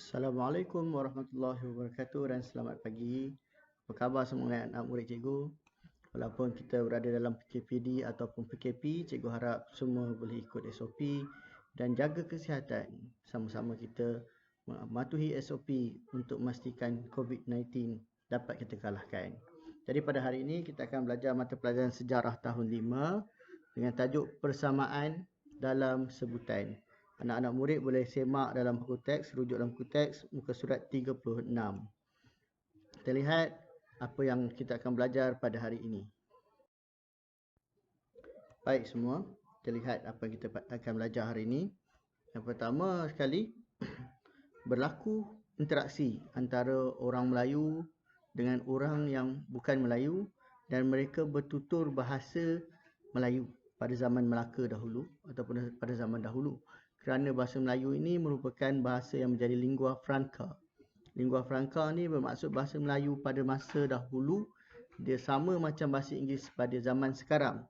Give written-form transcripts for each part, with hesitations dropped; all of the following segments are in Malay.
Assalamualaikum warahmatullahi wabarakatuh dan selamat pagi. Apa khabar semua anak murid cikgu? Walaupun kita berada dalam PKPD ataupun PKP, cikgu harap semua boleh ikut SOP dan jaga kesihatan. Sama-sama kita mematuhi SOP untuk memastikan COVID-19 dapat kita kalahkan. Jadi pada hari ini kita akan belajar mata pelajaran sejarah tahun 5 dengan tajuk persamaan dalam sebutan. Anak-anak murid boleh semak dalam buku teks, rujuk dalam buku teks, muka surat 36. Kita lihat apa yang kita akan belajar pada hari ini. Baik semua, kita lihat apa yang kita akan belajar hari ini. Yang pertama sekali, berlaku interaksi antara orang Melayu dengan orang yang bukan Melayu dan mereka bertutur bahasa Melayu pada zaman Melaka dahulu ataupun pada zaman dahulu. Kerana bahasa Melayu ini merupakan bahasa yang menjadi lingua franca. Lingua franca ni bermaksud bahasa Melayu pada masa dahulu. Dia sama macam bahasa Inggeris pada zaman sekarang.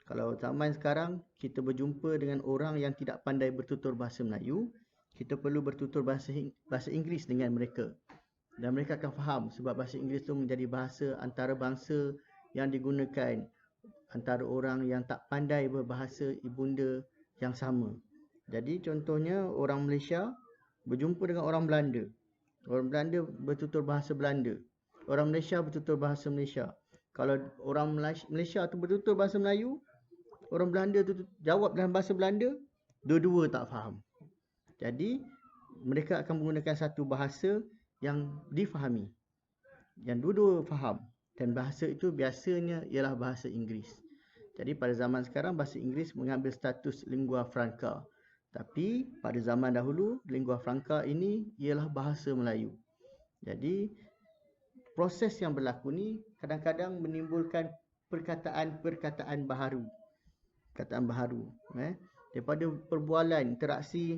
Kalau zaman sekarang, kita berjumpa dengan orang yang tidak pandai bertutur bahasa Melayu, kita perlu bertutur bahasa Inggeris dengan mereka. Dan mereka akan faham sebab bahasa Inggeris itu menjadi bahasa antarabangsa yang digunakan antara orang yang tak pandai berbahasa ibunda yang sama. Jadi contohnya orang Malaysia berjumpa dengan orang Belanda. Orang Belanda bertutur bahasa Belanda. Orang Malaysia bertutur bahasa Malaysia. Kalau orang Malaysia tu bertutur bahasa Melayu, orang Belanda tu jawab dalam bahasa Belanda, dua-dua tak faham. Jadi mereka akan menggunakan satu bahasa yang difahami. Yang dua-dua faham. Dan bahasa itu biasanya ialah bahasa Inggeris. Jadi pada zaman sekarang bahasa Inggeris mengambil status lingua franca. Tapi pada zaman dahulu, lingua franca ini ialah bahasa Melayu. Jadi, proses yang berlaku ni kadang-kadang menimbulkan perkataan-perkataan baharu. Perkataan baharu. Daripada perbualan, interaksi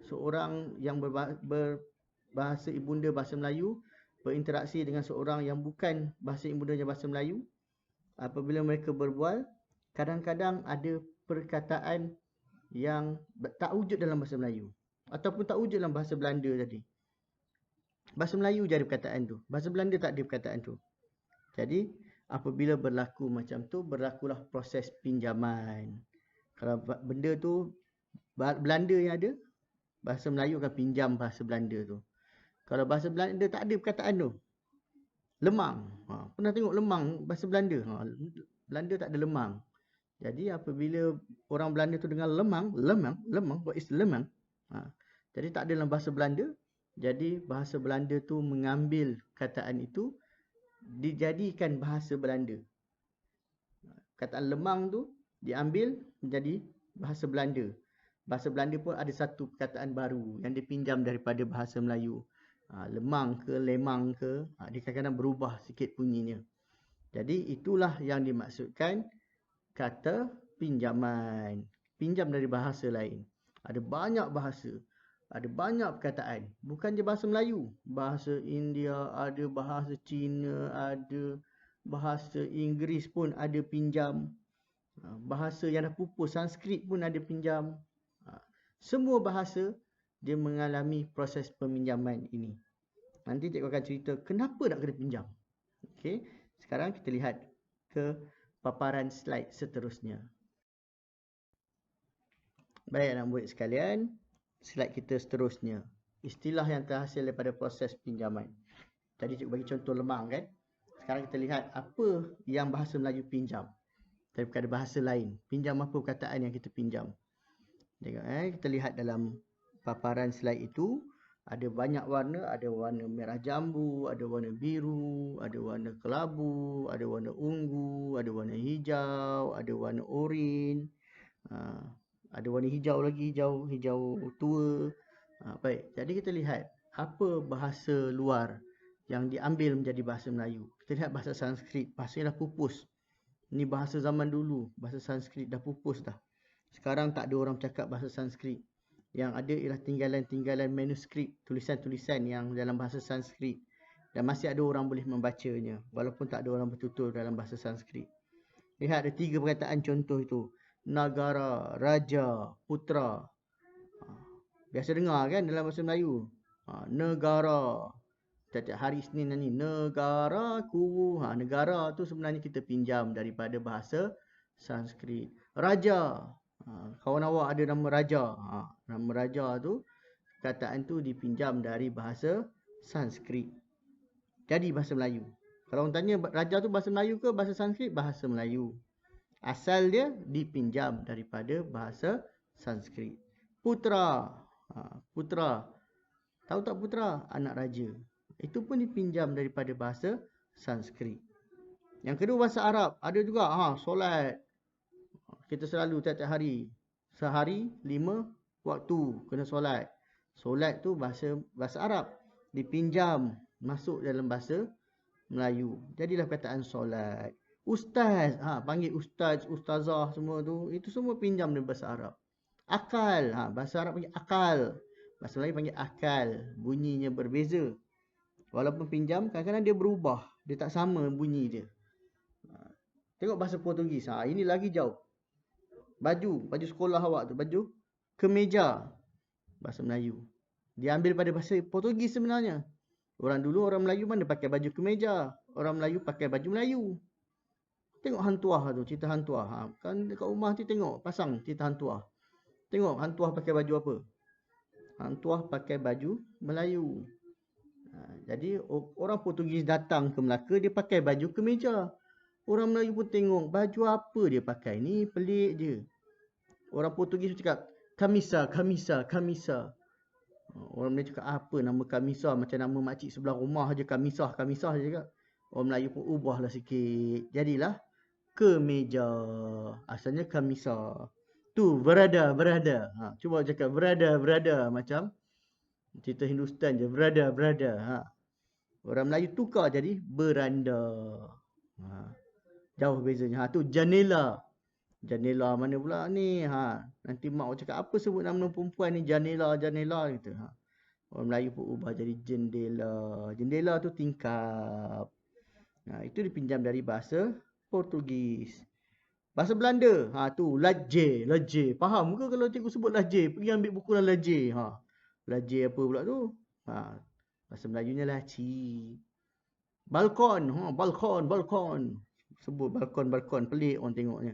seorang yang berbahasa ibunda bahasa Melayu, berinteraksi dengan seorang yang bukan bahasa ibundanya bahasa Melayu, apabila mereka berbual, kadang-kadang ada perkataan yang tak wujud dalam bahasa Melayu ataupun tak wujud dalam bahasa Belanda tadi. Bahasa Melayu je ada perkataan tu, bahasa Belanda tak ada perkataan tu. Jadi apabila berlaku macam tu, berlakulah proses pinjaman. Kalau benda tu Belanda yang ada, bahasa Melayu akan pinjam bahasa Belanda tu. Kalau bahasa Belanda tak ada perkataan tu, lemang. Pernah tengok lemang bahasa Belanda? Belanda tak ada lemang. Jadi apabila orang Belanda tu dengar lemang, what is lemang? Jadi tak ada dalam bahasa Belanda. Jadi bahasa Belanda tu mengambil kataan itu, dijadikan bahasa Belanda. Kataan lemang tu diambil menjadi bahasa Belanda. Bahasa Belanda pun ada satu perkataan baru yang dipinjam daripada bahasa Melayu. Lemang ke, lemang ke, dia kadang-kadang berubah sikit bunyinya. Jadi itulah yang dimaksudkan kata pinjaman. Pinjam dari bahasa lain. Ada banyak bahasa. Ada banyak perkataan. Bukan je bahasa Melayu. Bahasa India, ada bahasa Cina, ada bahasa Inggeris pun ada pinjam. Bahasa yang dah pupus, Sanskrit pun ada pinjam. Semua bahasa dia mengalami proses peminjaman ini. Nanti cikgu akan cerita kenapa nak kena pinjam. Okey, sekarang kita lihat ke paparan slide seterusnya. Baik anak murid sekalian, slide kita seterusnya. Istilah yang terhasil daripada proses pinjaman. Tadi cikgu bagi contoh lemang kan. Sekarang kita lihat apa yang bahasa Melayu pinjam daripada bahasa lain. Pinjam apa perkataan yang kita pinjam. Tengok, kita lihat dalam paparan slide itu, ada banyak warna, ada warna merah jambu, ada warna biru, ada warna kelabu, ada warna ungu, ada warna hijau, ada warna oranye, ada warna hijau lagi, hijau tua. Baik, jadi kita lihat apa bahasa luar yang diambil menjadi bahasa Melayu. Kita lihat bahasa Sanskrit, bahasanya dah pupus. Ini bahasa zaman dulu, bahasa Sanskrit dah pupus dah. Sekarang tak ada orang cakap bahasa Sanskrit. Yang ada ialah tinggalan-tinggalan manuskrip, tulisan-tulisan yang dalam bahasa Sanskrit. Dan masih ada orang boleh membacanya, walaupun tak ada orang bertutur dalam bahasa Sanskrit. Lihat ada 3 perkataan contoh itu. Nagara, Raja, Putra. Biasa dengar kan dalam bahasa Melayu. Negara. Setiap hari Isnin ni, negaraku. Negara tu sebenarnya kita pinjam daripada bahasa Sanskrit. Raja. Kawan awak ada nama Raja. Nama Raja tu, kataan tu dipinjam dari bahasa Sanskrit. Jadi bahasa Melayu. Kalau orang tanya Raja tu bahasa Melayu ke bahasa Sanskrit? Bahasa Melayu. Asal dia dipinjam daripada bahasa Sanskrit. Putra. Putra. Tahu tak putra? Anak raja. Itu pun dipinjam daripada bahasa Sanskrit. Yang kedua bahasa Arab. Ada juga solat. Kita selalu tiap-tiap hari. Sehari 5 waktu kena solat. Solat tu bahasa Arab. Dipinjam masuk dalam bahasa Melayu. Jadilah perkataan solat. Ustaz. Panggil ustaz, ustazah semua tu. Itu semua pinjam dari bahasa Arab. Akal. Bahasa Arab panggil akal. Bahasa Melayu panggil akal. Bunyinya berbeza. Walaupun pinjam, kadang-kadang dia berubah. Dia tak sama bunyi dia. Tengok bahasa Portugis. Ini lagi jauh. Baju sekolah awak tu. Baju kemeja. Bahasa Melayu. Dia ambil pada bahasa Portugis sebenarnya. Orang Melayu mana pakai baju kemeja. Orang Melayu pakai baju Melayu. Tengok hantuah tu. Cerita hantuah. Kan dekat rumah tu tengok. Pasang cerita hantuah. Tengok hantuah pakai baju apa. Hantuah pakai baju Melayu. Jadi orang Portugis datang ke Melaka, dia pakai baju kemeja. Orang Melayu pun tengok baju apa dia pakai ni, pelik je. Orang Portugis cakap kamisa, kamisa, kamisa. Orang Melayu cakap apa nama kamisa, macam nama makcik sebelah rumah je, kamisah, kamisah je cakap. Orang Melayu pun ubahlah sikit. Jadilah kemeja. Asalnya kamisa. Tu berada. Cuba cakap berada macam cerita Hindustan je, berada. Orang Melayu tukar jadi beranda. Jauh bezanya. Tu jendela. Jendela mana pula ni? Nanti mak cakap apa sebut nama perempuan ni, jendela gitu. Orang Melayu pun ubah jadi jendela. Jendela tu tingkap. Itu dipinjam dari bahasa Portugis. Bahasa Belanda. Tu laje. Faham ke kalau cikgu sebut laje? Pergi ambil buku dalam laje. Laje apa pula tu? Bahasa Melayunya laci. Balkon. Balkon. Sebut balkon. Pelik orang tengoknya.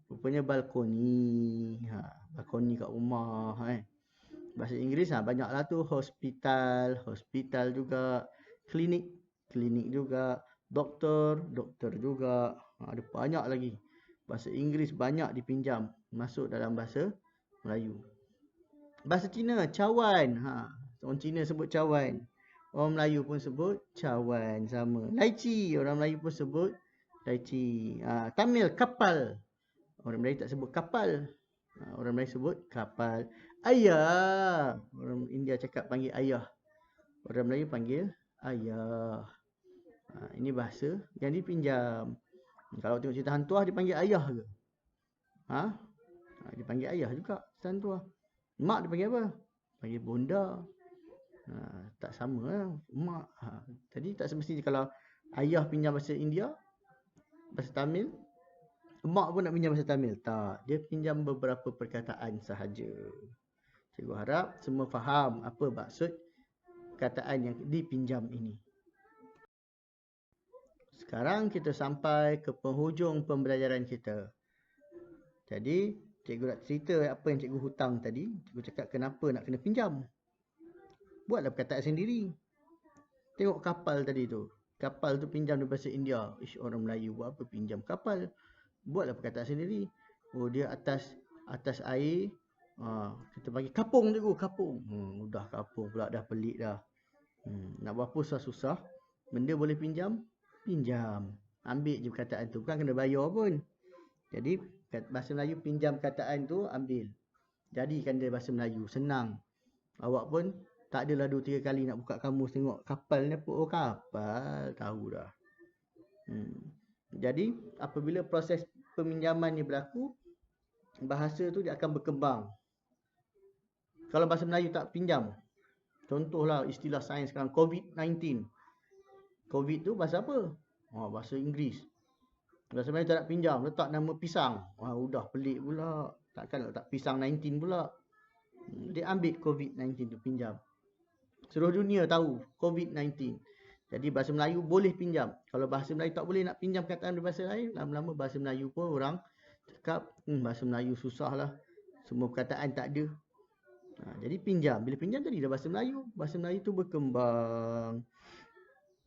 Rupanya balkoni. Balkoni kat rumah. Bahasa Inggeris banyaklah tu. Hospital juga. Klinik juga. Doktor juga. Ada banyak lagi. Bahasa Inggeris banyak dipinjam masuk dalam bahasa Melayu. Bahasa Cina, cawan. Orang Cina sebut cawan. Orang Melayu pun sebut cawan sama. Laici, orang Melayu pun sebut laici. Tamil, kapal. Orang Melayu tak sebut kapal. Orang Melayu sebut kapal. Ayah. Orang India cakap panggil ayah. Orang Melayu panggil ayah. Ini bahasa yang dipinjam. Kalau tengok cerita hantuah dipanggil ayah ke? Dipanggil ayah juga cerita hantuah. Mak dipanggil apa? Panggil bunda. Tak sama lah. Mak. Jadi tak semestinya kalau ayah pinjam bahasa India, bahasa Tamil, mak pun nak pinjam bahasa Tamil. Tak. Dia pinjam beberapa perkataan sahaja. Cikgu harap semua faham apa maksud kataan yang dipinjam ini. Sekarang kita sampai ke penghujung pembelajaran kita. Jadi, cikgu nak cerita apa yang cikgu hutang tadi. Cikgu cakap kenapa nak kena pinjam. Buatlah perkataan sendiri. Tengok kapal tadi tu. Kapal tu pinjam dari bahasa India. Orang Melayu buat apa pinjam kapal. Buatlah perkataan sendiri. Oh, dia atas air. Kita bagi kapung cikgu, kapung. Udah kapung pula, dah pelik dah. Nak buat apa susah-susah. Benda boleh pinjam. Ambil je perkataan tu. Bukan kena bayar pun. Jadi, bahasa Melayu pinjam perkataan tu, ambil. Jadikan dia bahasa Melayu. Senang. Awak pun tak adalah 2-3 kali nak buka kamus tengok kapal ni apa. Oh, kapal. Tahu dah. Jadi, apabila proses peminjaman ni berlaku, bahasa tu dia akan berkembang. Kalau bahasa Melayu tak pinjam, contohlah istilah sains sekarang, COVID-19. COVID tu bahasa apa? Bahasa Inggeris. Bahasa Melayu tak nak pinjam, letak nama pisang. Udah pelik pula. Takkan letak pisang 19 pula. Dia ambil COVID-19 tu pinjam. Seluruh dunia tahu COVID-19. Jadi bahasa Melayu boleh pinjam. Kalau bahasa Melayu tak boleh nak pinjam perkataan dari bahasa lain, lama-lama bahasa Melayu pun orang cakap, bahasa Melayu susah lah. Semua perkataan tak ada. Jadi pinjam. Bila pinjam tadi dah bahasa Melayu. Bahasa Melayu tu berkembang.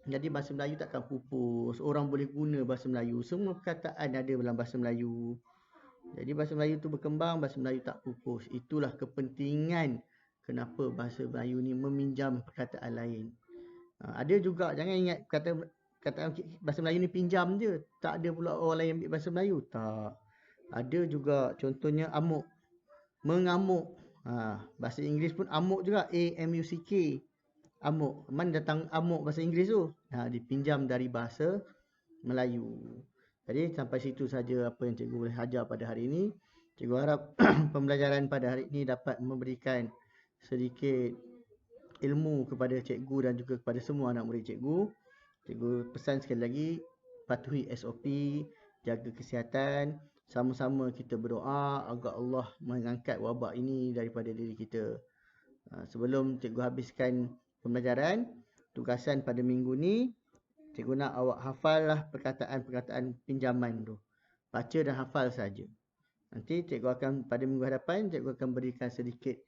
Jadi bahasa Melayu takkan pupus. Orang boleh guna bahasa Melayu. Semua perkataan ada dalam bahasa Melayu. Jadi bahasa Melayu tu berkembang, bahasa Melayu tak pupus. Itulah kepentingan kenapa bahasa Melayu ni meminjam perkataan lain. Ada juga, jangan ingat kata bahasa Melayu ni pinjam je. Tak ada pula orang lain ambil bahasa Melayu. Tak. Ada juga contohnya amuk. Mengamuk. Bahasa Inggeris pun amuk juga. A-M-U-C-K. Amuk. Mana datang amuk bahasa Inggeris tu? Dipinjam dari bahasa Melayu. Jadi sampai situ saja apa yang cikgu boleh ajar pada hari ini. Cikgu harap pembelajaran pada hari ini dapat memberikan sedikit ilmu kepada cikgu dan juga kepada semua anak murid cikgu. Cikgu pesan sekali lagi, patuhi SOP, jaga kesihatan, sama-sama kita berdoa agar Allah mengangkat wabak ini daripada diri kita. Sebelum cikgu habiskan pembelajaran, tugasan pada minggu ni, cikgu nak awak hafal lah perkataan-perkataan pinjaman tu. Baca dan hafal saja. Nanti cikgu akan pada minggu hadapan, cikgu akan berikan sedikit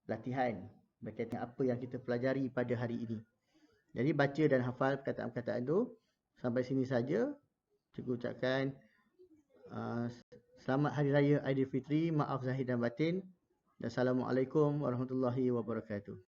latihan berkaitan apa yang kita pelajari pada hari ini. Jadi baca dan hafal perkataan-perkataan tu. Sampai sini saja. Cikgu ucapkan selamat Hari Raya Aidilfitri. Maaf zahir dan batin. Assalamualaikum warahmatullahi wabarakatuh.